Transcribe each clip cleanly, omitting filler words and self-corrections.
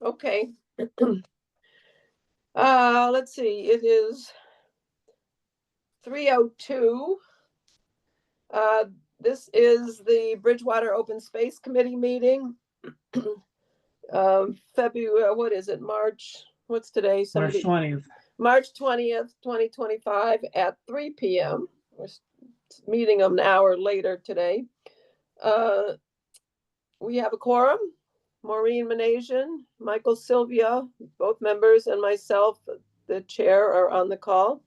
Okay. Let's see, it is 3:02. This is the Bridgewater Open Space Committee meeting. February, what is it, March, what's today? March 20th. March 20th, 2025 at 3 p.m. We're meeting an hour later today. We have a quorum. Maureen Manasian, Michael Sylvia, both members, and myself, the chair, are on the call.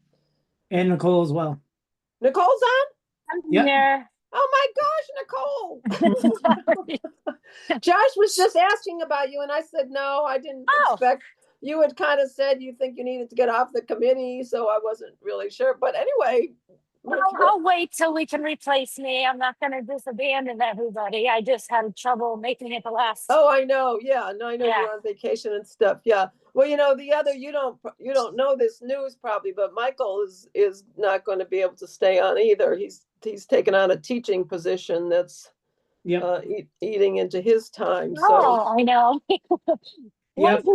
And Nicole as well. Nicole's on? I'm Yep. here. Oh my gosh, Nicole. Josh was just asking about you, and I said, no, I didn't expect. You had kind of said you think you needed to get off the committee, so I wasn't really sure. But anyway. I'll wait till we can replace me. I'm not going to just abandon everybody. I just had trouble making it the last. Oh, I know. Yeah, no, I know you're on vacation and stuff. Yeah. Well, you know, the other, you don't know this news probably, but Michael is not going to be able to stay on either. He's taken on a teaching position that's eating into his time. Oh, I know. Yep.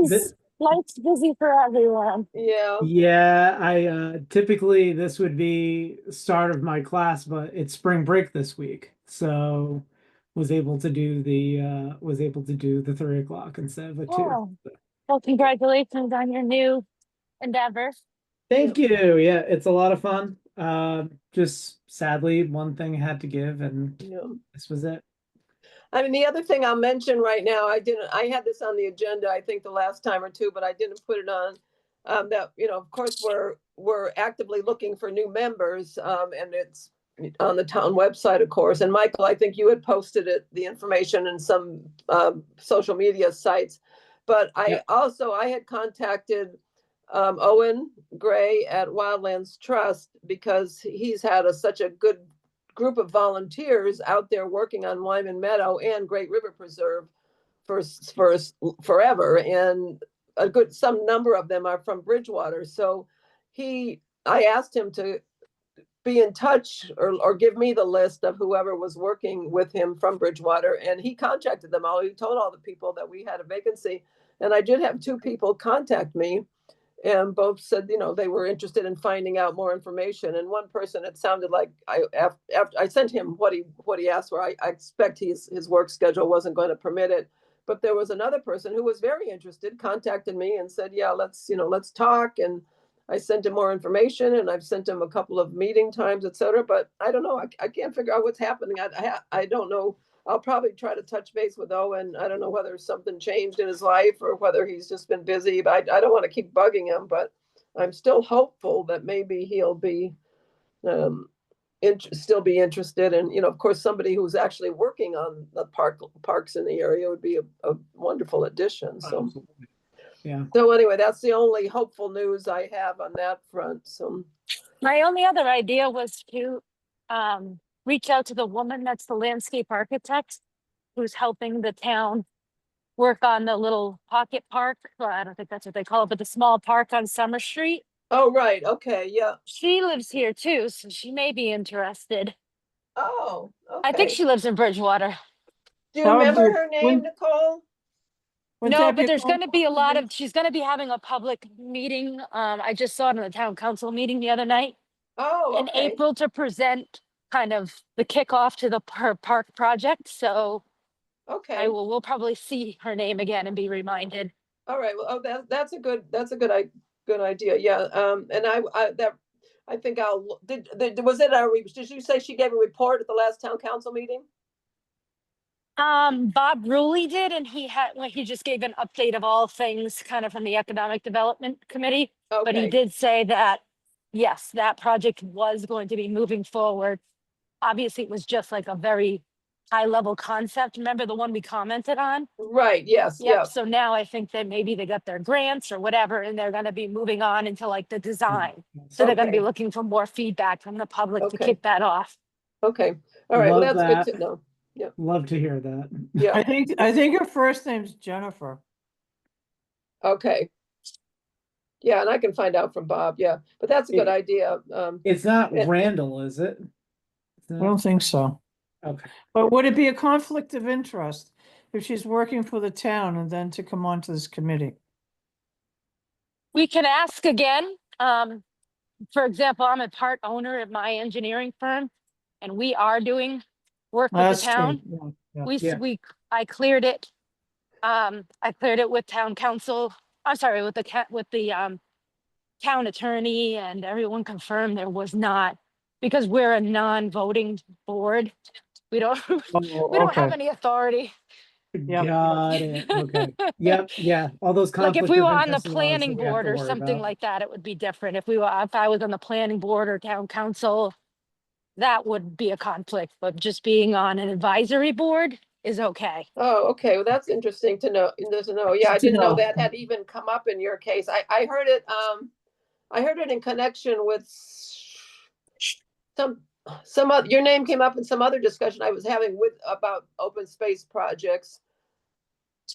Life's busy for everyone. Yeah. Yeah, I typically this would be start of my class, but it's spring break this week, so was able to do the 3 o'clock instead of a 2. Oh. Well, congratulations on your new endeavor. Thank you. Yeah, it's a lot of fun. Just sadly, one thing had to give, and this was it. I mean, the other thing I'll mention right now, I had this on the agenda, I think the last time or two, but I didn't put it on. That, you know, of course, we're actively looking for new members, and it's on the town website, of course. And Michael, I think you had posted the information in some social media sites. But I had contacted Owen Gray at Wildlands Trust, because he's had such a good group of volunteers out there working on Wyman Meadow and Great River Preserve for forever, and some number of them are from Bridgewater. So I asked him to be in touch or give me the list of whoever was working with him from Bridgewater, and he contacted them all. He told all the people that we had a vacancy, and I did have 2 people contact me, and both said, you know, they were interested in finding out more information. And one person, it sounded like after I sent him what he asked for, I expect his work schedule wasn't going to permit it. But there was another person who was very interested, contacted me and said, yeah, let's talk. And I sent him more information, and I've sent him a couple of meeting times, etc. But I don't know. I can't figure out what's happening. I don't know. I'll probably try to touch base with Owen. I don't know whether something changed in his life or whether he's just been busy, but I don't want to keep bugging him, but I'm still hopeful that maybe he'll be still be interested. And, you know, of course, somebody who's actually working on the parks in the area would be a wonderful addition. So, So anyway, that's the only hopeful news I have on that front. So my only other idea was to reach out to the woman that's the landscape architect who's helping the town work on the little pocket park. Well, I don't think that's what they call it, but the small park on Summer Street. Oh, right. Okay. Yeah. She lives here too, so she may be interested. Oh, okay. I think she lives in Bridgewater. Do you remember her name, Nicole? No, but there's going to be she's going to be having a public meeting. I just saw it in the town council meeting the other night. Oh, in April, to present kind of the kickoff to her park project. So we'll probably see her name again and be reminded. All right. Well, that's a good idea. Yeah. And I think did you say she gave a report at the last town council meeting? Bob Ruley did, and he just gave an update of all things kind of from the Economic Development Committee. Okay. But he did say that, yes, that project was going to be moving forward. Obviously, it was just like a very high level concept. Remember the one we commented on? Right. Yes. Yep. Yeah. So now I think that maybe they got their grants or whatever, and they're going to be moving on into like the design. So they're going to be looking for more feedback from the public to kick that off. Okay. All right. Well, that's good to know. Yeah. Love to hear that. Yeah. I think her first name's Jennifer. Okay. Yeah, and I can find out from Bob. Yeah, but that's a good idea. It's not Randall, is it? I don't think so. Okay. But would it be a conflict of interest? if she's working for the town and then to come on to this committee? We can ask again. For example, I'm a part owner of my engineering firm, and we are doing work with the That's true. town. Yeah. Yeah. I cleared it. I cleared it with town council. I'm sorry, with the town attorney, and everyone confirmed there was not, because we're a non-voting board. We don't, Oh, we don't have okay. any authority. Yep. Got it. Okay. Yep. Yeah. All those Like if conflict we of were on the interest laws that planning we have board to or worry something about. like that, it would be different. If I was on the planning board or town council, that would be a conflict, but just being on an advisory board is okay. Oh, okay, well, that's interesting to know, yeah, I To didn't know know. that had even come up in your case. I heard it, I heard it in connection with some other, your name came up in some other discussion I was having about open space projects.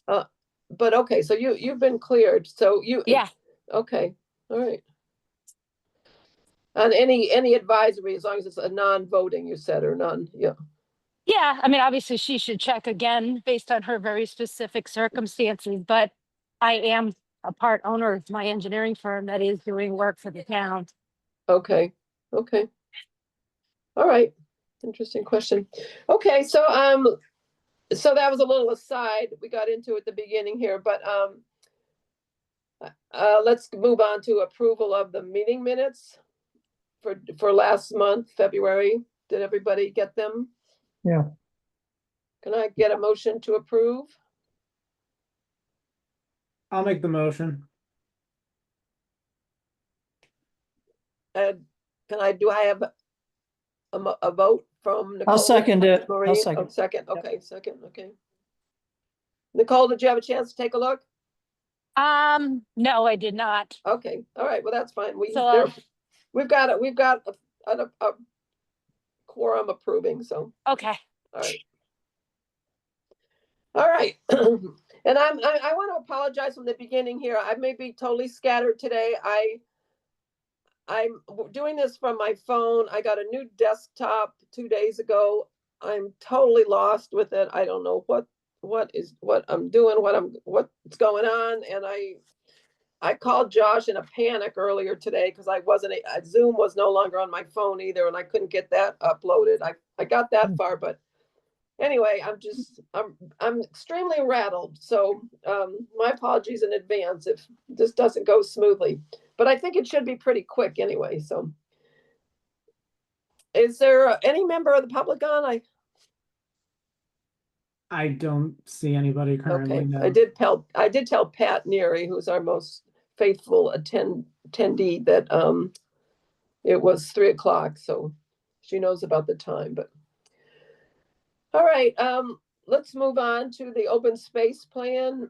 But okay, so you've been cleared, so Yeah, okay, all right. On any advisory, as long as it's a non-voting, you said, or none, yeah, yeah. I mean, obviously she should check again based on her very specific circumstances, but I am a part owner of my engineering firm that is doing work for the town. okay, okay. All right, interesting question. Okay, so that was a little aside we got into at the beginning here, but let's move on to approval of the meeting minutes for last month, February. Did everybody get them? Yeah. Can I get a motion to approve? I'll make the motion. And do I have a vote from Nicole? I'll second it. I'll Maureen? second. Oh, second, okay, second, okay. Nicole, did you have a chance to take a look? No, I did not. Okay, all right, well, that's fine. So, We've got a quorum approving, so, okay. all right. All right, and I want to apologize from the beginning here. I may be totally scattered today. I'm doing this from my phone. I got a new desktop 2 days ago. I'm totally lost with it. I don't know what I'm doing, what's going on, and I called Josh in a panic earlier today because Zoom was no longer on my phone either, and I couldn't get that uploaded. I got that far, but anyway, I'm extremely rattled. So my apologies in advance if this doesn't go smoothly, but I think it should be pretty quick anyway. So is there any member of the public on? I don't see anybody currently. Okay, No. I did tell Pat Neary, who's our most faithful attendee, that it was 3:00, so she knows about the time, but. All right, let's move on to the open space plan.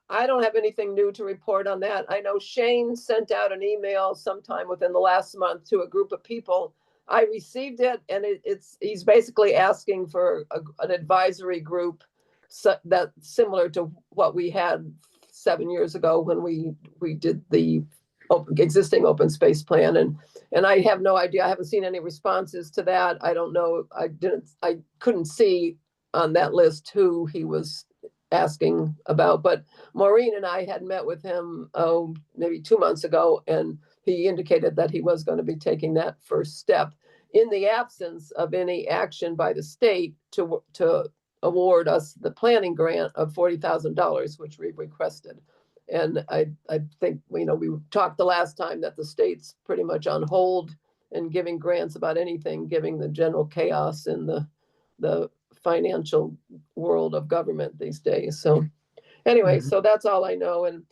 I don't have anything new to report on that. I know Shane sent out an email sometime within the last month to a group of people. I received it, and he's basically asking for an advisory group that's similar to what we had 7 years ago when we did the existing open space plan, and I have no idea. I haven't seen any responses to that. I don't know. I couldn't see on that list who he was asking about, but Maureen and I had met with him, maybe 2 months ago, and he indicated that he was going to be taking that first step in the absence of any action by the state to award us the planning grant of $40,000, which we've requested. And I think, we talked the last time that the state's pretty much on hold and giving grants about anything, giving the general chaos in the financial world of government these days. So anyway, so that's all I know. And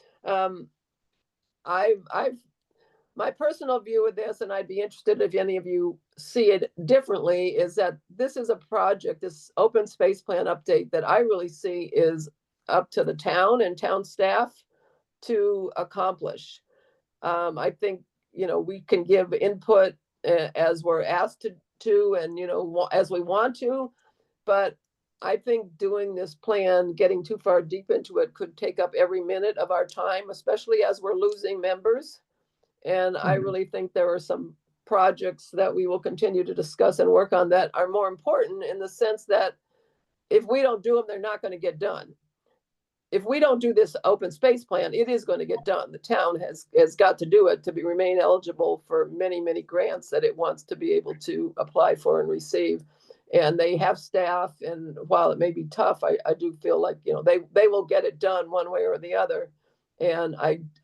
my personal view of this, and I'd be interested if any of you see it differently, is that this is a project, this open space plan update, that I really see is up to the town and town staff to accomplish. I think, we can give input as we're asked to and, as we want to, but I think doing this plan, getting too far deep into it, could take up every minute of our time, especially as we're losing members. And I really think there are some projects that we will continue to discuss and work on that are more important, in the sense that if we don't do them, they're not going to get done. If we don't do this open space plan, it is going to get done. The town has got to do it to remain eligible for many, many grants that it wants to be able to apply for and receive. And they have staff, and while it may be tough, I do feel like, you know, they will get it done one way or the other. And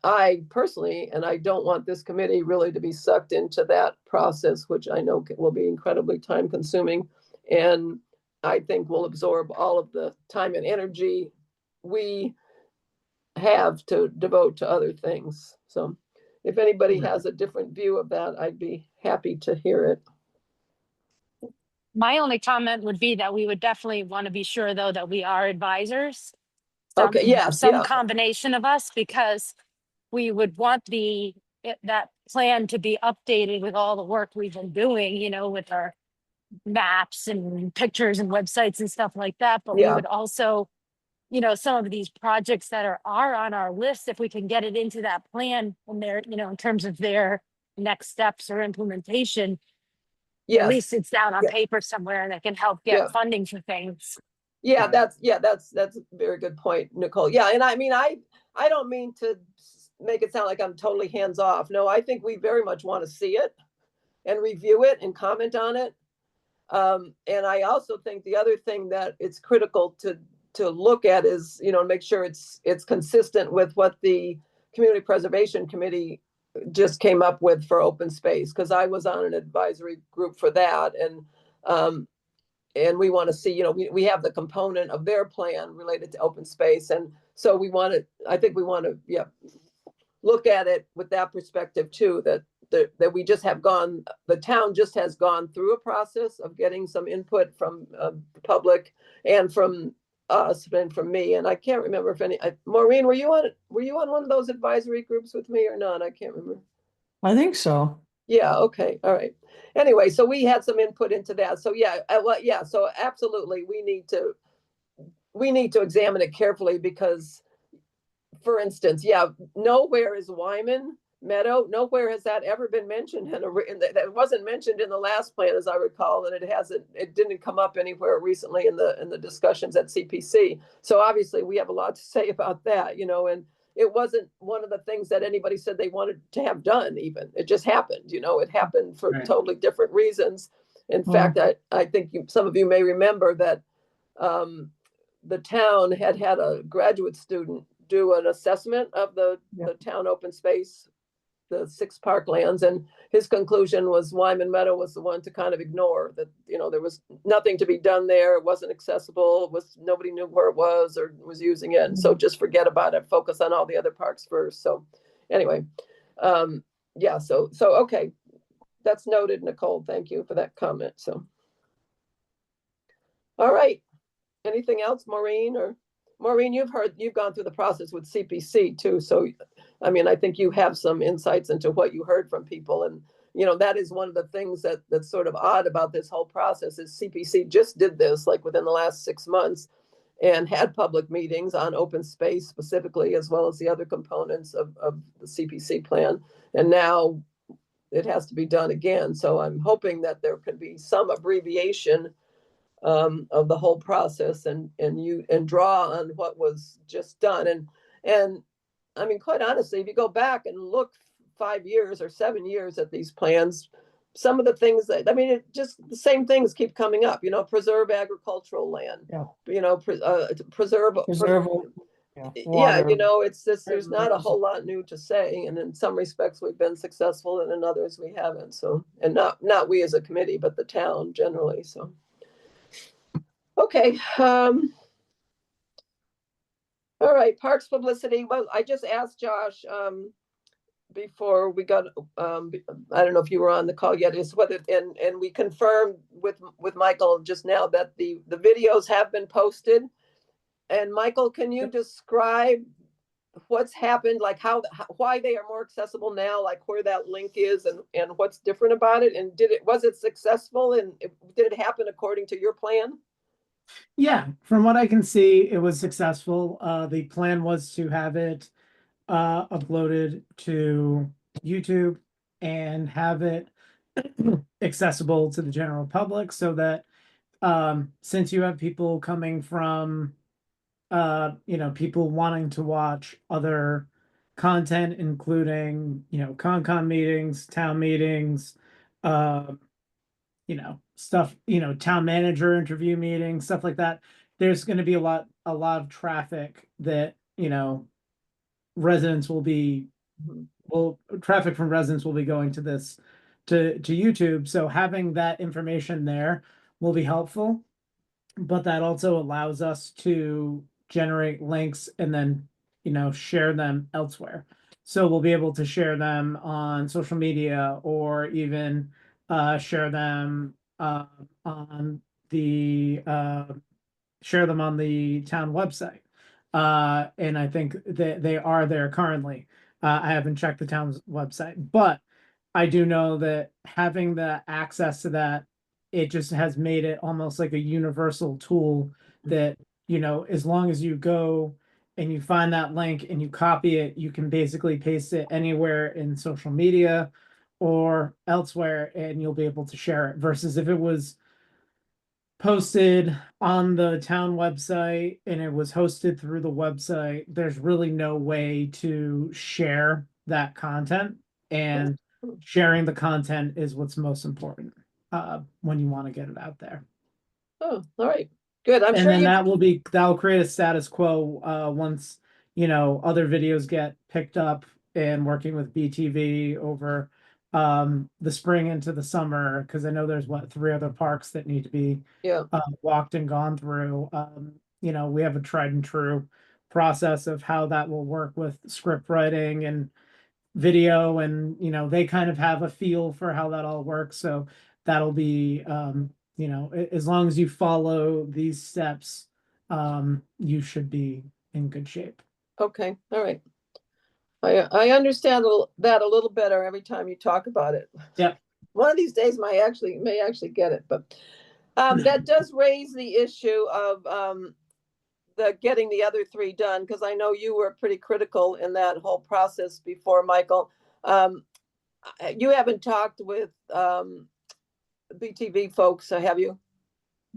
I personally, and I don't want this committee really to be sucked into that process, which I know will be incredibly time consuming. And I think will absorb all of the time and energy we have to devote to other things. So if anybody has a different view of that, I'd be happy to hear it. My only comment would be that we would definitely want to be sure, though, that we are advisors. Okay, yes, Some yeah. combination of us, because we would want that plan to be updated with all the work we've been doing, you know, with our maps and pictures and websites and stuff like that. But we Yeah. would also, you know, some of these projects that are on our list, if we can get it into that plan and their, you know, in terms of their next steps or implementation, at Yes, least it's down on Yeah. paper somewhere and it can help Yeah. get funding for things. yeah, that's a very good point, Nicole. Yeah, and I mean, I don't mean to make it sound like I'm totally hands off. No, I think we very much want to see it and review it and comment on it. And I also think the other thing that it's critical to look at is, you know, make sure it's consistent with what the Community Preservation Committee just came up with for open space, because I was on an advisory group for that, and we want to see, you know, we have the component of their plan related to open space, and so I think we want to, yeah, look at it with that perspective too, that we just have the town just has gone through a process of getting some input from the public and from us and from me. And I can't remember if Maureen, were you on one of those advisory groups with me or not? I can't remember. I think so. Yeah, okay, all right. Anyway, so we had some input into that. So yeah, so absolutely, we need to examine it carefully, because, for instance, nowhere is Wyman Meadow. Nowhere has that ever been mentioned that wasn't mentioned in the last plan, as I recall, and it didn't come up anywhere recently in the discussions at CPC. So obviously we have a lot to say about that, you know, and it wasn't one of the things that anybody said they wanted to have done. Even it just happened, you know, it happened for Right. totally different reasons. In fact, I think some of you may remember that the town had a graduate student do an assessment of the town open space, the 6 parklands, and his conclusion was Wyman Meadow was the one to kind of ignore, that, you know, there was nothing to be done there. It wasn't accessible. Nobody knew where it was or was using it. And so just forget about it. Focus on all the other parks first. So anyway, yeah, so okay. That's noted, Nicole. Thank you for that comment. So, all right. Anything else, Maureen? Maureen, you've gone through the process with CPC too. So, I mean, I think you have some insights into what you heard from people. And, you know, that is one of the things that's sort of odd about this whole process is CPC just did this like within the last 6 months and had public meetings on open space specifically, as well as the other components of the CPC plan. And now it has to be done again. So I'm hoping that there could be some abbreviation of the whole process and draw on what was just done. And I mean, quite honestly, if you go back and look 5 years or 7 years at these plans, some of the things that, I mean, it just the same things keep coming up, you know, preserve agricultural land, Yeah. you know, preserve, Water. you know, it's just, there's not a whole lot new to say. And in some respects we've been successful and in others we haven't. So, and not we as a committee, but the town generally. So. Okay. All right. Parks publicity. Well, I just asked Josh before we got. I don't know if you were on the call yet. Is whether and we confirmed with Michael just now that the videos have been posted. And Michael, can you describe what's happened? Like why they are more accessible now? Like where that link is and what's different about it? And was it successful? And did it happen according to your plan? Yeah, from what I can see, it was successful. The plan was to have it uploaded to YouTube and have it accessible to the general public so that since you have people coming from, people wanting to watch other content, including, Concom meetings, town meetings, uh, stuff, town manager interview meetings, stuff like that. There's going to be a lot of traffic that, residents will be, traffic from residents will be going to this, to YouTube. So having that information there will be helpful. But that also allows us to generate links and then, share them elsewhere. So we'll be able to share them on social media, or even share them on the share them on the town website. And I think that they are there currently. I haven't checked the town's website, but I do know that having the access to that, it just has made it almost like a universal tool that, as long as you go and you find that link and you copy it, you can basically paste it anywhere in social media or elsewhere, and you'll be able to share it. Versus if it was posted on the town website and it was hosted through the website, there's really no way to share that content. And sharing the content is what's most important when you want to get it out there. Oh, all right, good. I'm And sure then you, that'll create a status quo once, other videos get picked up, and working with BTV over the spring into the summer, because I know there's 3 other parks that need to be yeah, walked and gone through. We have a tried and true process of how that will work with script writing and video, and they kind of have a feel for how that all works. So that'll be as long as you follow these steps, you should be in good shape. okay, all right. I understand that a little better every time you talk about it. Yeah. One of these days may actually get it, but that does raise the issue of the getting the other 3 done, because I know you were pretty critical in that whole process before, Michael. You haven't talked with BTV folks, have you?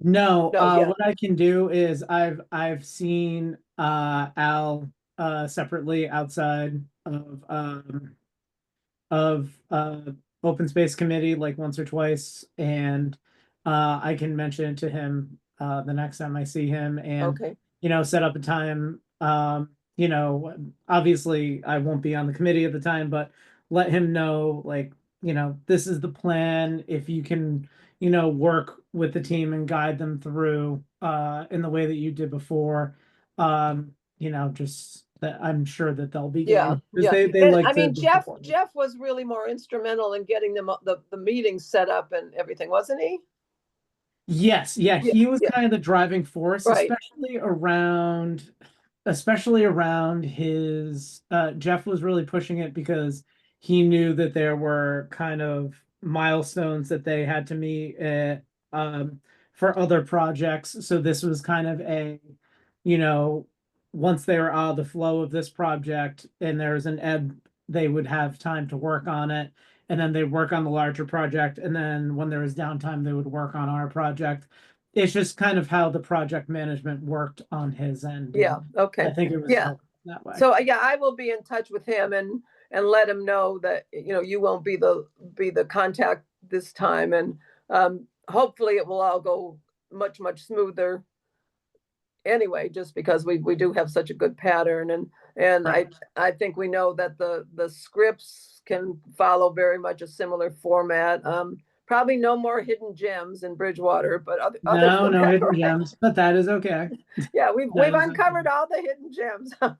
No, No, yeah. what I can do is I've seen Al separately outside of open space committee, like once or twice, and I can mention it to him the next time I see him, and Okay, set up a time. Obviously I won't be on the committee at the time, but let him know, like, this is the plan. If you can, work with the team and guide them through in the way that you did before, just that I'm sure that they'll be yeah, game, because yeah. they And like I to mean, be Jeff supportive. was really more instrumental in getting them the meetings set up and everything, wasn't he? Yes, yeah, Yeah, he was yeah, kind of the driving force, right. especially around his Jeff was really pushing it, because he knew that there were kind of milestones that they had to meet for other projects. So this was kind of you know, once they were out of the flow of this project and there was an ebb, they would have time to work on it, and then they'd work on the larger project, and then when there was downtime, they would work on our project. It's just kind of how the project management worked on his end. Yeah, okay. I think it was Yeah. helpful that way. So yeah, I will be in touch with him and let him know that you won't be the contact this time, and hopefully it will all go much smoother anyway, just because we do have such a good pattern, and Right. I think we know that the scripts can follow very much a similar format. Probably no more hidden gems in Bridgewater, but other No, than no that, hidden right? gems, but that is okay. Yeah, That we've is okay. uncovered all the hidden gems. No,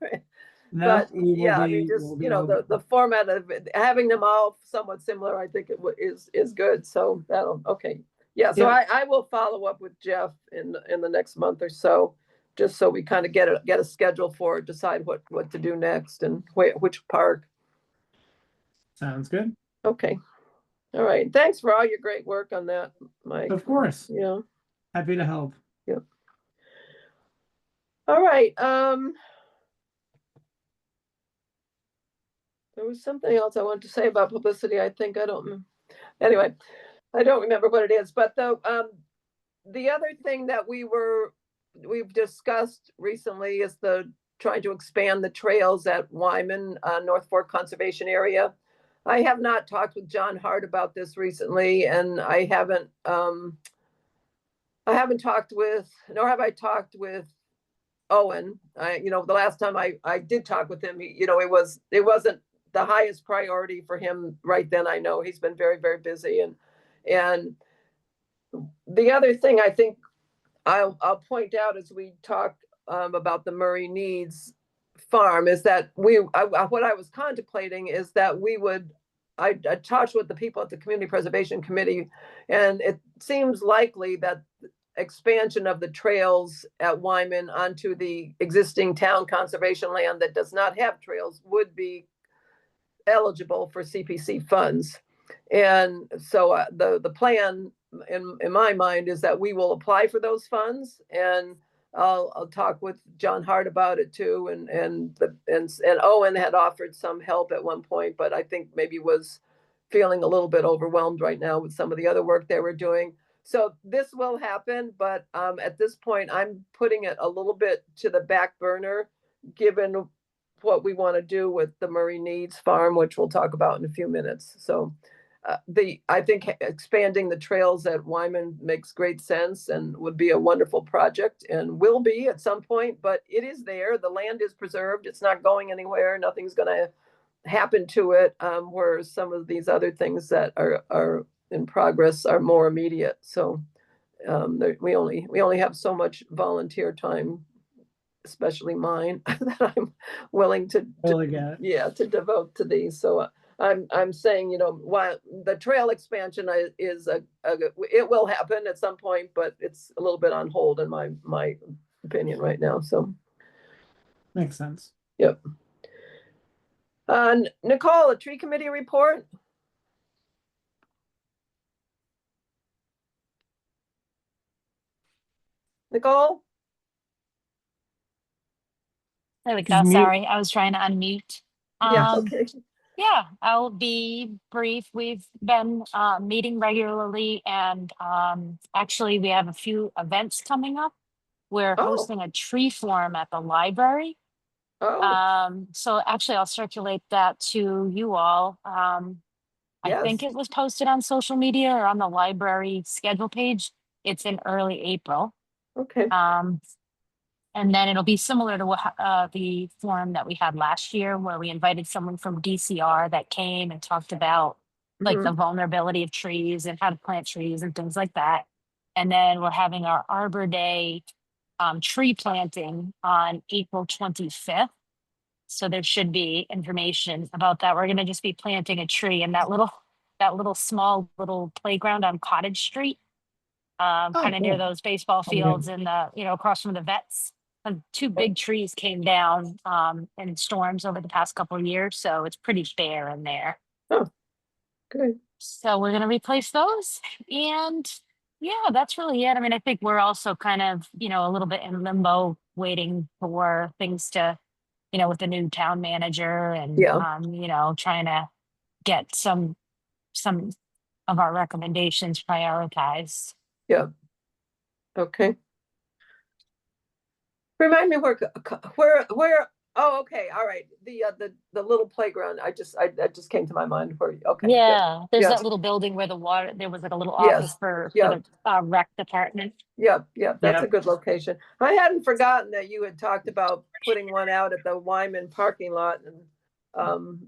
But yeah, I mean, just we'll be all the format of it, having them all somewhat similar, I think is good. So that'll okay. Yeah, so Yep. I will follow up with Jeff in the next month or so, just so we kind of get a schedule for it, decide what to do next and which park. Sounds good. Okay, all right. Thanks for all your great work on that, Mike. Of course. Yeah, Happy to help. yeah. All right. There was something else I wanted to say about publicity. I think I don't. Anyway, I don't remember what it is, but the other thing that we've discussed recently is trying to expand the trails at Wyman, North Fork Conservation Area. I have not talked with John Hart about this recently, and I haven't talked with, nor have I talked with Owen. The last time I did talk with him, it wasn't the highest priority for him right then. I know he's been very, very busy. And the other thing I think I'll point out as we talk about the Murray Needs farm is that what I was contemplating is that I talked with the people at the Community Preservation Committee, and it seems likely that expansion of the trails at Wyman onto the existing town conservation land that does not have trails would be eligible for CPC funds. And so the plan in my mind is that we will apply for those funds, and I'll talk with John Hart about it too. And Owen had offered some help at one point, but I think maybe was feeling a little bit overwhelmed right now with some of the other work they were doing. So this will happen, but at this point, I'm putting it a little bit to the back burner, given what we want to do with the Murray Needs farm, which we'll talk about in a few minutes. So I think expanding the trails at Wyman makes great sense and would be a wonderful project, and will be at some point, but it is there. The land is preserved. It's not going anywhere. Nothing's going to happen to it, whereas some of these other things that are in progress are more immediate. So we only have so much volunteer time, especially mine, that I'm willing to devote to these. So I'm saying, while the trail expansion is it will happen at some point, but it's a little bit on hold in my opinion right now. So Makes sense. yep. Nicole, a tree committee report. Nicole? There we She's go. mute. Sorry, I was trying to unmute. Yeah, okay. Yeah, I'll be brief. We've been meeting regularly, and actually we have a few events coming up. We're Oh. hosting a tree forum at the library. Oh, So actually I'll circulate that to you all. I think yes. it was posted on social media or on the library schedule page. It's in early April. Okay. And then it'll be similar to the forum that we had last year, where we invited someone from DCR that came and talked about like the vulnerability of trees and how to plant trees and things like that. And then we're having our Arbor Day tree planting on April 25th. So there should be information about that. We're going to just be planting a tree in that little small playground on Cottage Street, kind of near those baseball fields and across from the vets. And two big trees came down in storms over the past couple of years, so it's pretty bare in there. Oh, good. So we're going to replace those, and yeah, that's really it. I mean, I think we're also kind of a little bit in limbo, waiting for things to, with the new town manager, and trying to get some of our recommendations prioritized. Yeah. Okay. Remind me where, oh, okay. All right. The little playground. I just came to my mind where, okay. Yeah. There's Yeah. that little building where there was like a little Yes. office for Yeah. the rec department. Yeah. That's Yeah. a good location. I hadn't forgotten that you had talked about putting one out at the Wyman parking lot, and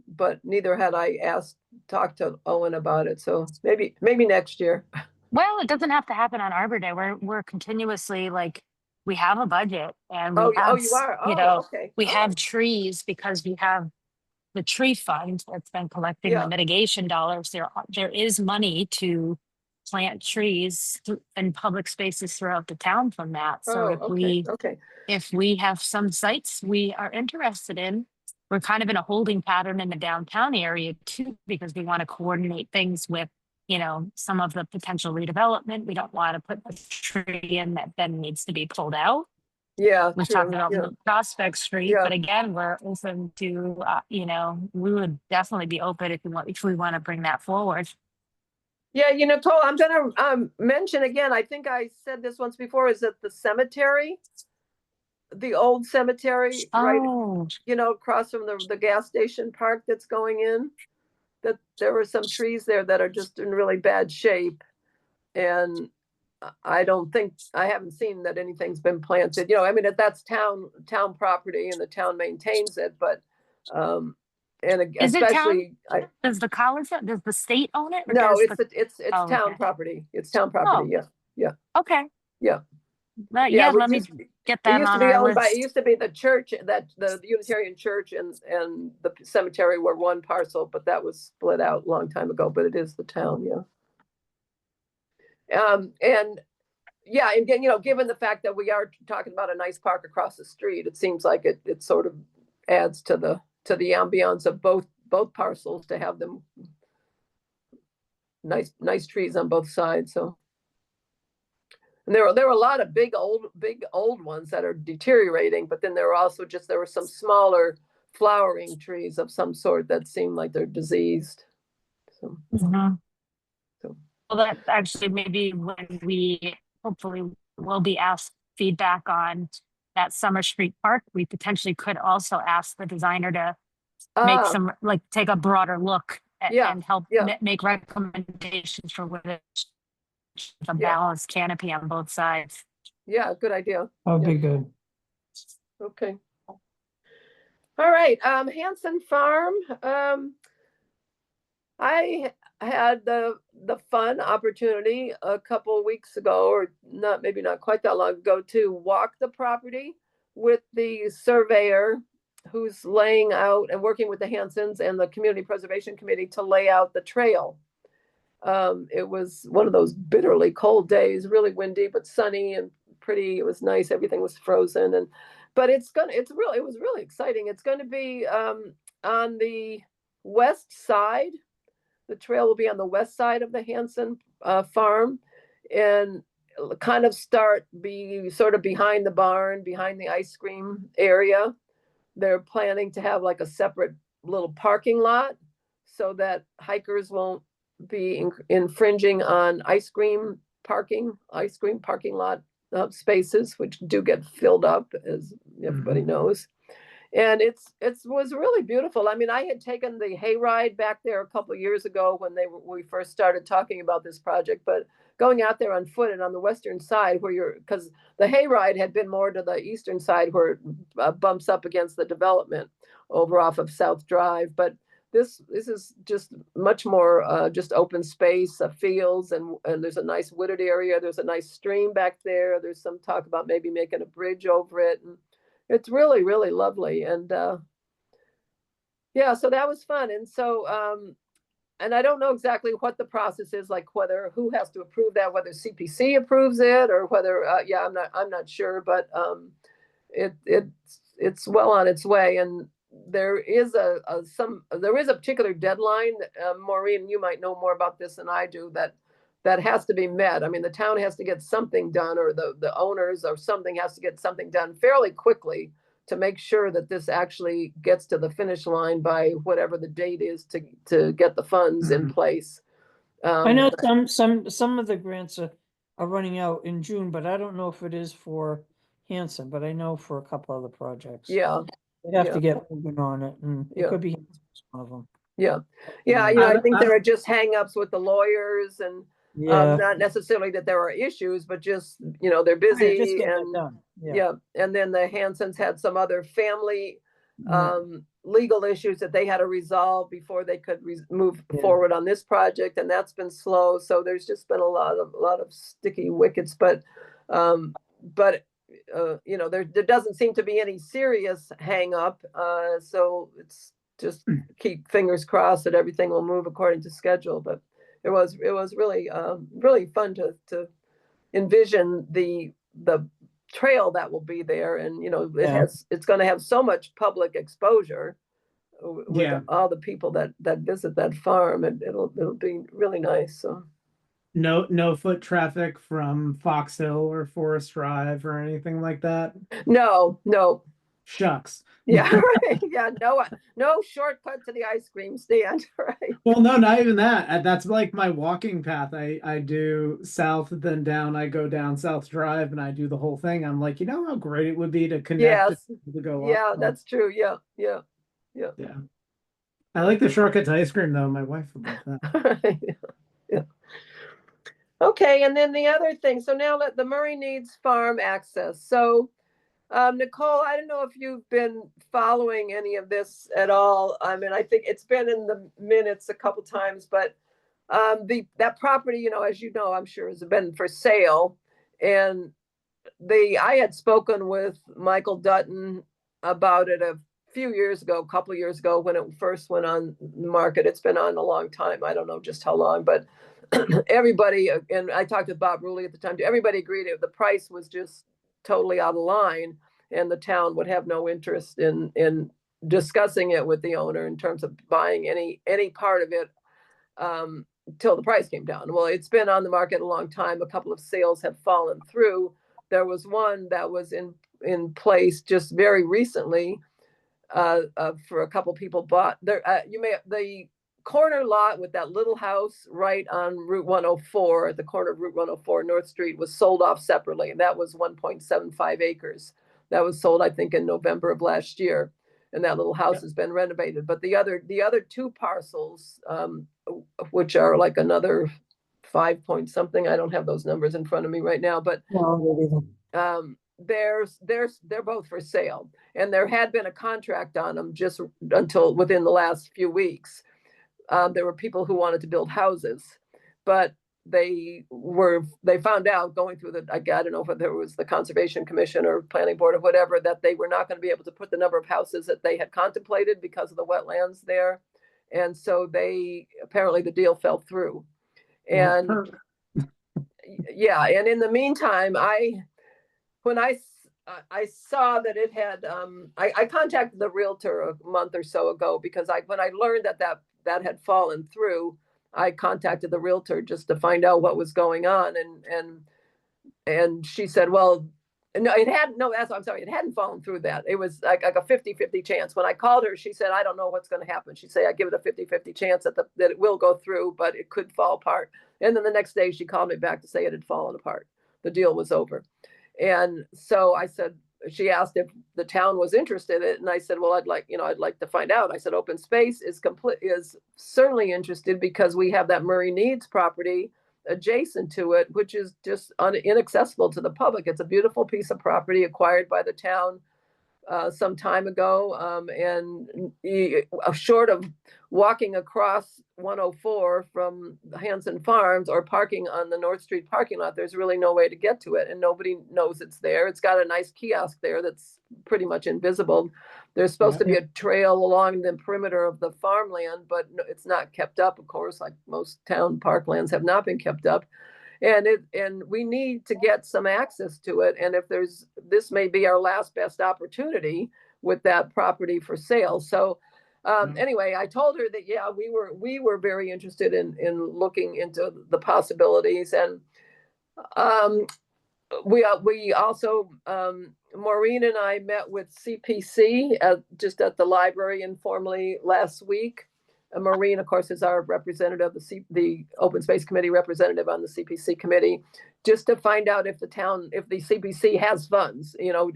but neither had I talked to Owen about it. So maybe next year. Well, it doesn't have to happen on Arbor Day. We're continuously we have a budget, and we have, you are. Okay. we have trees because we have the tree fund that's been collecting Yeah. the mitigation dollars. There is money to plant trees in public spaces throughout the town from that. So if we have some sites we are interested in, we're kind of in a holding pattern in the downtown area too, because we want to coordinate things with some of the potential redevelopment. We don't want to put a tree in that then needs to be pulled out. Yeah. We're true. talking about Yeah. Prospect Street, Yeah. but again, we're open to, we would definitely be open if we want to bring that forward. Yeah, Cole, I'm gonna mention again, I think I said this once before, is that the cemetery, the old cemetery, right, Oh, across from the gas station park that's going in, that there were some trees there that are just in really bad shape. And I haven't seen that anything's been planted, I mean, that's town property and the town maintains it, but, is it town? especially, Does the college, does the state own it? Or no, does it's, the, it's oh, town okay. property. It's town property. Oh. Yeah. Okay. Yeah. Yeah, Yeah. let me get that on our It list. used to be the church, that the Unitarian church and the cemetery were one parcel, but that was split out a long time ago, but it is the town. Yeah. And yeah, and again, given the fact that we are talking about a nice park across the street, it seems like it sort of adds to the ambiance of both parcels to have them nice trees on both sides. So, and there were a lot of big old ones that are deteriorating, but then there were some smaller flowering trees of some sort that seem like they're diseased. So, Mhm. so Well, that actually maybe when we hopefully will be asked feedback on that Summer Street Park, we potentially could also ask the designer to make some, like, take a broader look Yeah, and help yeah. make recommendations for whether it's a Yeah. balanced canopy on both sides. Yeah, good idea. That would Yeah. be good. Okay. All right, Hanson Farm. I had the fun opportunity a couple of weeks ago, or maybe not quite that long ago, to walk the property with the surveyor who's laying out and working with the Hansons and the Community Preservation Committee to lay out the trail. It was one of those bitterly cold days, really windy, but sunny and pretty. It was nice. Everything was frozen, but it was really exciting. It's going to be on the west side. The trail will be on the west side of the Hanson farm, and kind of be sort of behind the barn, behind the ice cream area. They're planning to have like a separate little parking lot so that hikers won't be infringing on ice cream parking lot spaces, which do get filled up, as everybody knows. And it was really beautiful. I mean, I had taken the hayride back there a couple of years ago when we first started talking about this project, but going out there on foot and on the western side because the hayride had been more to the eastern side where it bumps up against the development over off of South Drive. But this is just much more just open space, fields, and there's a nice wooded area. There's a nice stream back there. There's some talk about maybe making a bridge over it. And it's really, really lovely. And yeah, so that was fun. And so, and I don't know exactly what the process is, like who has to approve that, whether CPC approves it or whether, yeah, I'm not sure, but it's well on its way. And there is a particular deadline. Maureen, you might know more about this than I do, that has to be met. I mean, the town has to get something done, or the owners or something has to get something done fairly quickly to make sure that this actually gets to the finish line by whatever the date is to get the funds in place. I know some of the grants are running out in June, but I don't know if it is for Hanson, but I know for a couple other projects. Yeah. They have yeah. to get moving on it, and Yeah. it could be Hanson's one of them. Yeah. I think there are just hangups with the lawyers, and Yeah. not necessarily that there are issues, but just, they're Right, just busy, get that and done. yeah. And then the Hansons had some other family Yeah. legal issues that they had to resolve before they could move Yeah. forward on this project, and that's been slow. So there's just been a lot of sticky wickets, but there doesn't seem to be any serious hang up. So it's just keep fingers crossed that everything will move according to schedule. But it was really really fun to envision the trail that will be there, and it's going to have so much public exposure with all the people that visit that farm, and it'll be really nice. So no foot traffic from Fox Hill or Forest Drive or anything like that. no Shucks. Yeah, right. Yeah, no shortcut to the ice cream stand, right? Well, no, not even that. That's like my walking path. I do south, then down. I go down South Drive, and I do the whole thing. I'm like, you know how great it would be to connect Yes. to go up. Yeah, that's true. Yeah, yeah, yeah. Yeah. I like the shortcut to ice cream though. My wife would love that. Yeah. Okay, and then the other thing, so now let the Murray needs farm access. So Nicole, I don't know if you've been following any of this at all. I mean, I think it's been in the minutes a couple times, but that property, you know, as you know, I'm sure has been for sale. And I had spoken with Michael Dutton about it a couple of years ago when it first went on the market. It's been on a long time. I don't know just how long, but everybody, and I talked with Bob Ruley at the time, everybody agreed the price was just totally out of line, and the town would have no interest in discussing it with the owner in terms of buying any part of it till the price came down. Well, it's been on the market a long time. A couple of sales have fallen through. There was one that was in place just very recently for a couple people bought there. The corner lot with that little house right on Route 104, at the corner of Route 104 North Street, was sold off separately. And that was 1.75 acres. That was sold, I think, in November of last year. And that little house has been renovated. But the other two parcels, which are like another 5 point something, I don't have those numbers in front of me right now, but they're both for sale. And there had been a contract on them just until within the last few weeks. There were people who wanted to build houses, but they found out going through I don't know if there was the Conservation Commission or Planning Board or whatever, that they were not going to be able to put the number of houses that they had contemplated because of the whetlands there. And so apparently the deal fell through. And yeah, and in the meantime, when I saw that it had, I contacted the realtor a month or so ago because when I learned that had fallen through, I contacted the realtor just to find out what was going on. And she said, well, no, I'm sorry, it hadn't fallen through that. It was like a 50-50 chance. When I called her, she said, I don't know what's going to happen. She said, I give it a 50-50 chance that it will go through, but it could fall apart. And then the next day she called me back to say it had fallen apart. The deal was over. And so I said, she asked if the town was interested in it. And I said, well, I'd like to find out. I said, Open Space is certainly interested because we have that Murray Needs property adjacent to it, which is just inaccessible to the public. It's a beautiful piece of property acquired by the town some time ago. And short of walking across 104 from Hanson Farms or parking on the North Street parking lot, there's really no way to get to it, and nobody knows it's there. It's got a nice kiosk there that's pretty much invisible. There's supposed to be a trail along the perimeter of the farmland, but it's not kept up, of course, like most town parklands have not been kept up. And we need to get some access to it. And this may be our last best opportunity with that property for sale. So anyway, I told her that, yeah, we were very interested in looking into the possibilities. And we also, Maureen and I met with CPC just at the library informally last week. Maureen, of course, is our representative, the Open Space Committee representative on the CPC committee, just to find out if the CPC has funds. You know,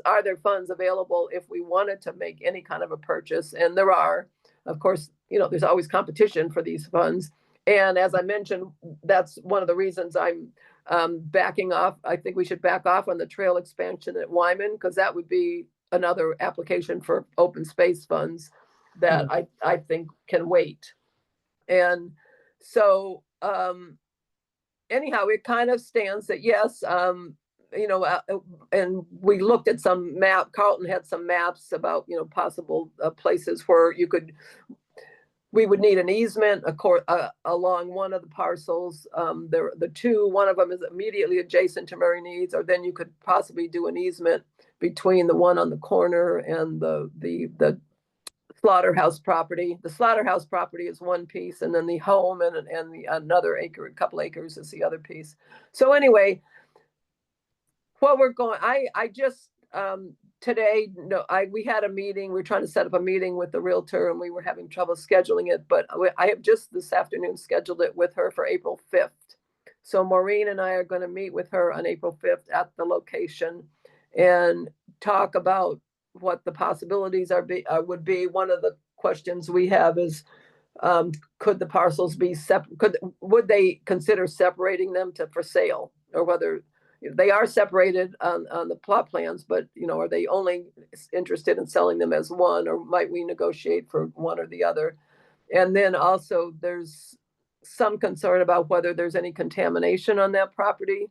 are there funds available if we wanted to make any kind of a purchase? And there are. Of course, you know, there's always competition for these funds. And as I mentioned, that's one of the reasons I'm backing off. I think we should back off on the trail expansion at Wyman, because that would be another application for open space funds that I think can wait. And so anyhow, it kind of stands that yes, you know, and we looked at some Carlton had some maps about, you know, possible places where we would need an easement along one of the parcels. One of them is immediately adjacent to Murray Needs, or then you could possibly do an easement between the one on the corner and the slaughterhouse property. The slaughterhouse property is one piece, and then the home and another couple acres is the other piece. So anyway, what we're going, I just today, no, we had a meeting, we are trying to set up a meeting with the Realtor and we were having trouble scheduling it, but I have just this afternoon scheduled it with her for April 5th. So Maureen and I are going to meet with her on April 5th at the location and talk about what the possibilities would be. One of the questions we have is, could the parcels be would they consider separating them for sale, or whether they are separated on the plot plans, but are they only interested in selling them as one, or might we negotiate for one or the other? And then also there's some concern about whether there's any contamination on that property.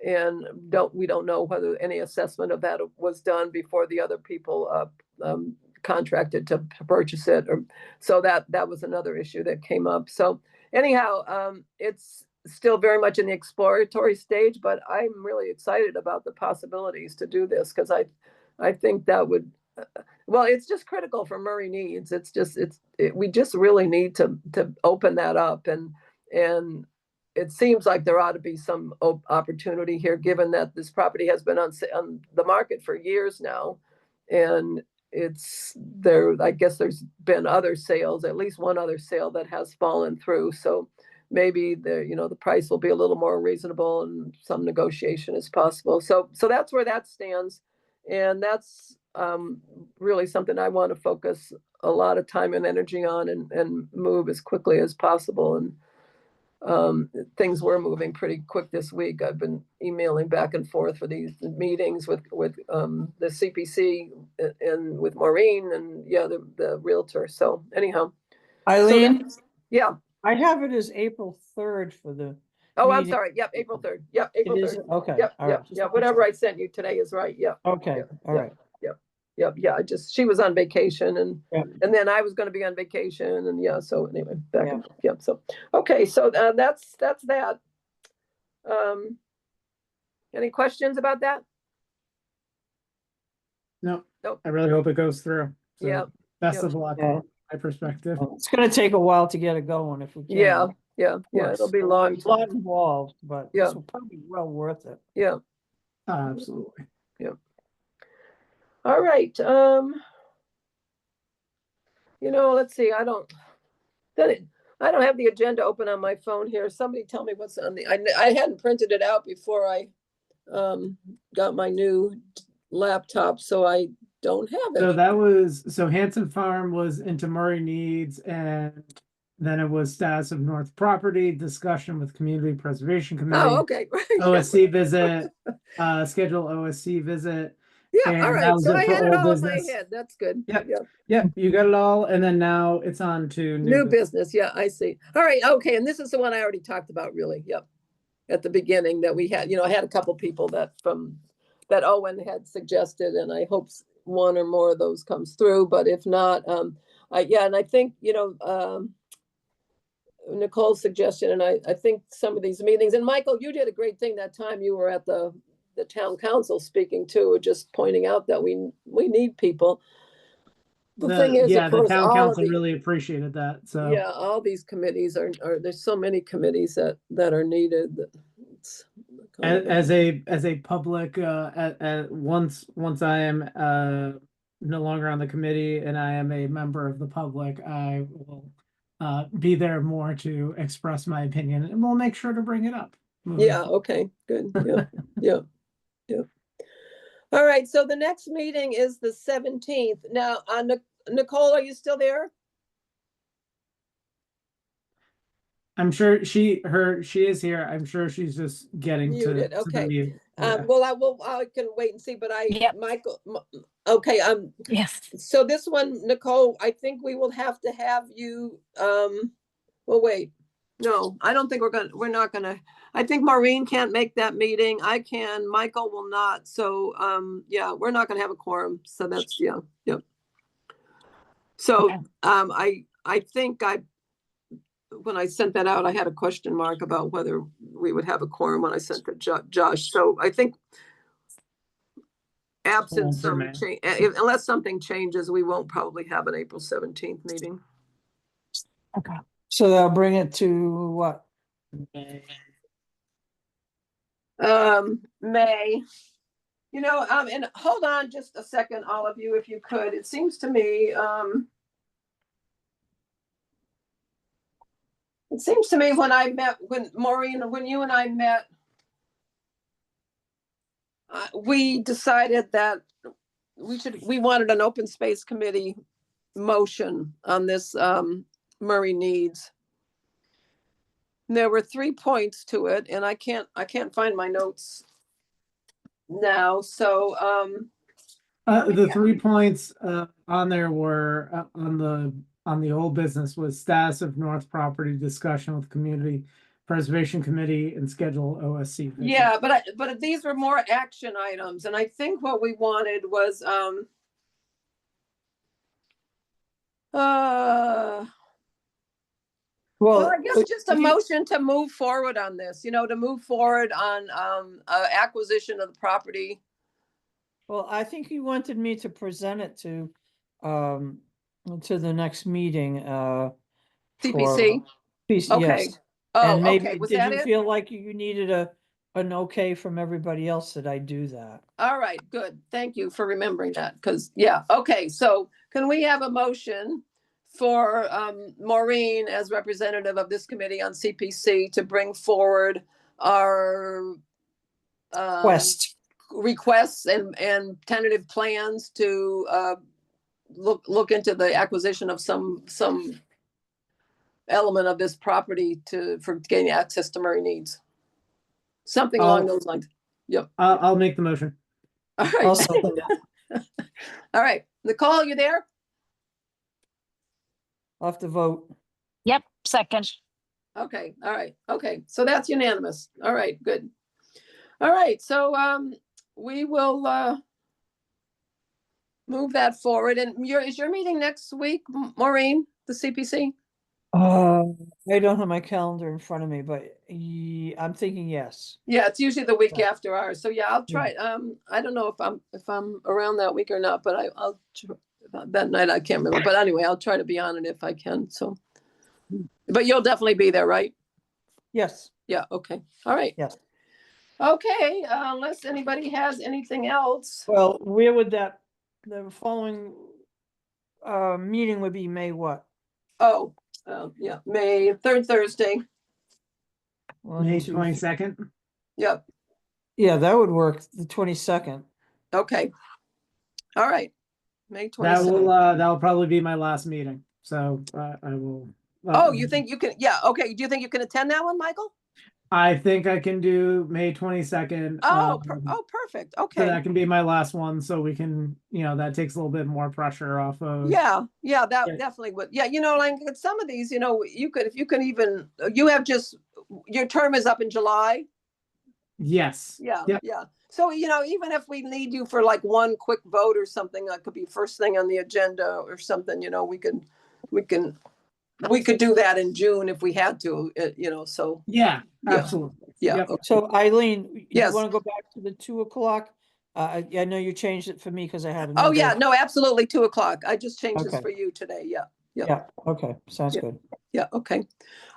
And we don't know whether any assessment of that was done before the other people contracted to purchase it, or so that was another issue that came up. So anyhow, it's still very much in the exploratory stage, but I'm really excited about the possibilities to do this, because I think that would well, it's just critical for Murray Needs. We just really need to open that up, and it seems like there ought to be some opportunity here, given that this property has been on the market for years now, and it's there. I guess there's been other sales, at least one other sale that has fallen through. So maybe the price will be a little more reasonable, and some negotiation is possible. So that's where that stands, and that's really something I want to focus a lot of time and energy on, and move as quickly as possible. And things were moving pretty quick this week. I've been emailing back and forth for these meetings with the CPC and with Maureen and the Realtor. So anyhow, Eileen, yeah. I have it as April 3rd for the. Oh, I'm meeting. sorry. Yep, April 3rd. Yep, April It is, 3rd. okay. Yep, all yep, right, yeah. Whatever I sent you today is right. Yep. Okay, Yep, all right. Yep, yeah. She was on vacation, and Yeah. and then I was going to be on vacation, and so anyway, back Yeah. and yep. So okay, so that's that. Any questions about that? No, Nope. I really hope it goes through. So Yep. best Yep. of luck Yeah. from my perspective. It's gonna take a while to get it going if we can. Yeah, of it'll course. be long. A lot involved, but Yeah. this will probably be well worth it. Yeah. Absolutely. All right. Let's see. I don't have the agenda open on my phone here. Somebody tell me what's on I hadn't printed it out before I got my new laptop, so I don't have it. So Hanson Farm was into Murray Needs, and then it was status of North Property, discussion with Community Preservation Committee. Oh, okay. OSC visit, schedule OSC visit. Yeah, and all that right. was So it I for had it old all in my business. head. That's good. Yep. Yeah. Yeah, you got it all, and then now it's on to New business. Yeah, I see. All right. Okay. And this is the one I already talked about, really. Yep. At the beginning, that we had, I had a couple people that Owen had suggested, and I hope one or more of those comes through. But if not, and I think, Nicole's suggestion, and I think some of these meetings, and Michael, you did a great thing that time you were at the town council speaking too, just pointing out that we need people. The thing is, of the course, town all of council the- really appreciated that. So yeah, all these committees are there's so many committees that are needed. That it's kind of as a public, once I am no longer on the committee and I am a member of the public, I will be there more to express my opinion, and we'll make sure to bring it up. yeah, okay, good. Yeah. All right, so the next meeting is the 17th. Now, Nicole, are you still there? I'm sure she is here. I'm sure she's just getting Muted, to okay. the mute. Yeah. Well, I can wait and see, but Yep. Michael, okay, Yes. so this one, Nicole, I think we will have to have you, well, wait. No, I don't think we're not gonna, I think Maureen can't make that meeting. I can, Michael will not. So, we're not gonna have a quorum. So that's, yep. So, Okay. I think when I sent that out, I had a question mark about whether we would have a quorum when I sent to Josh. So I think absent some change, unless something changes, we won't probably have an April 17th meeting. Okay. So they'll bring it to what? May. And hold on just a second, all of you, if you could. It seems to me, when Maureen, when you and I met, we decided that we wanted an open space committee motion on this, Murray Needs. There were 3 points to it, and I can't find my notes now, so, The 3 points on there were on the old business was status of North property, discussion with community preservation committee, and schedule OSC visit. yeah, but these were more action items, and I think what we wanted was, well, I guess just a motion to move forward on this, to move forward on, acquisition of the property. Well, I think you wanted me to present it to the next meeting, CPC? Okay. Yes. Oh, And maybe, okay, was did that you it? feel like you needed an okay from everybody else that I do that? All right, good. Thank you for remembering that, because, yeah, okay, so can we have a motion for Maureen as representative of this committee on CPC to bring forward our Quest. requests and tentative plans to look into the acquisition of some element of this property for gaining access to Murray Needs? Something along those lines. I'll make the motion. All right. I'll second that. All right. Nicole, you there? I'll have to vote. Yep, second. Okay. All right. Okay. So that's unanimous. All right. Good. All right. So we will move that forward. And is your meeting next week, Maureen, the CPC? I don't have my calendar in front of me, but I'm thinking yes. Yeah, it's usually the week Yeah. after ours. So yeah, I'll try. I don't know if I'm around that week or not, but I'll that night I can't remember. But anyway, I'll try to be on it if I can. So, but you'll definitely be there, right? Yes. Yeah. Okay. All right. Yes. Okay. Unless anybody has anything else. Well, where would the following meeting would be May what? Oh, yeah, May 3rd Thursday. May 22nd. Yep. Yeah, that would work. The 22nd. Okay. All right. May 22nd. That will probably be my last meeting. So I will. Oh, you think you can? Yeah. Okay. Do you think you can attend that one, Michael? I think I can do May 22nd. Oh, perfect. So Okay. that can be my last one, so we can, that takes a little bit more pressure off of. Yeah, that Yeah. definitely would. Yeah, like some of these, you have just, your term is up in July. Yes. Yeah, Yep. yeah. So, even if we need you for like one quick vote or something, that could be first thing on the agenda or something, we could do that in June if we had to, so. Yeah, Yeah. absolutely. Yeah. Yep. Okay. So Eileen, you Yes. want to go back to the 2:00? I know you changed it for me because I had Oh, another. yeah, no, absolutely. 2:00. I just changed this Okay. for you today. Yeah. Yeah, okay, sounds Yeah. good. Yeah. Okay.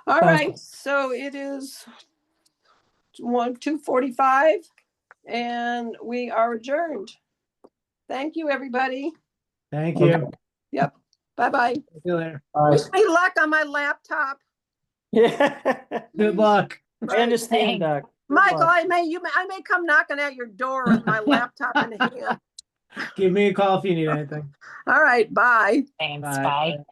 All Sounds right. good. So it is 2:45 and we are adjourned. Thank you, everybody. Thank Okay. you. Yep. Bye-bye. See you later. Wish me luck on my laptop. Yeah. Good luck. I understand that. Good Michael, luck. I may come knocking at your door with my laptop in hand. Give me a call if you need anything. All right. Bye. Thanks, Bye. bye.